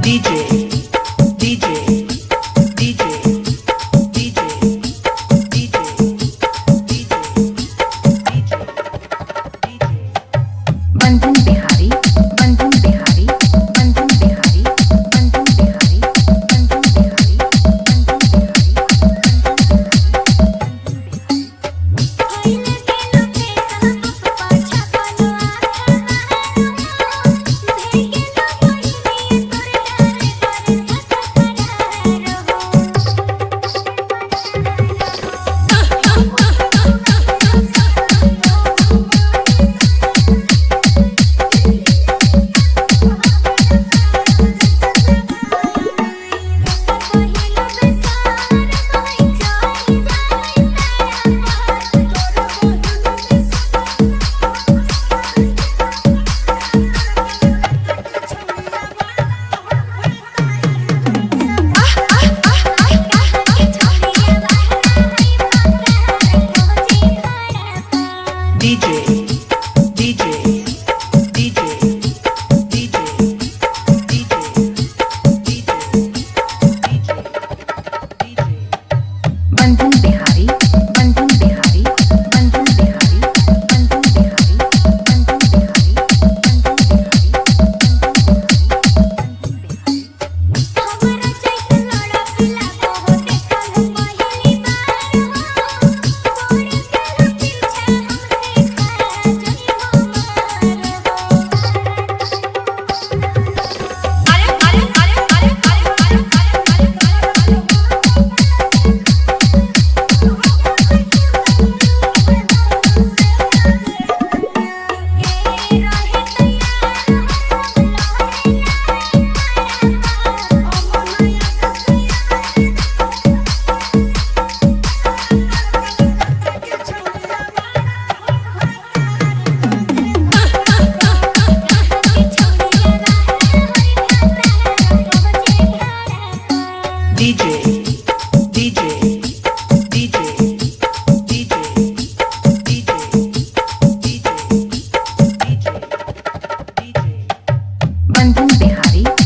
DJ, DJ, DJ, DJ, DJ, DJ, Bandhan Bihari, Bandhan Bihari, Bandhan Bihari, Bandhan Bihari, Bandhan Bihari, DJ, DJ, DJ, DJ, Bandhan Bihari, Bandhan Bihari, Bandhan Bihari, Bandhan Bihari, Bandhan Bihari, Bandhan Bihari, DJ, DJ, DJ, DJ, DJ, Bandhan Bihari.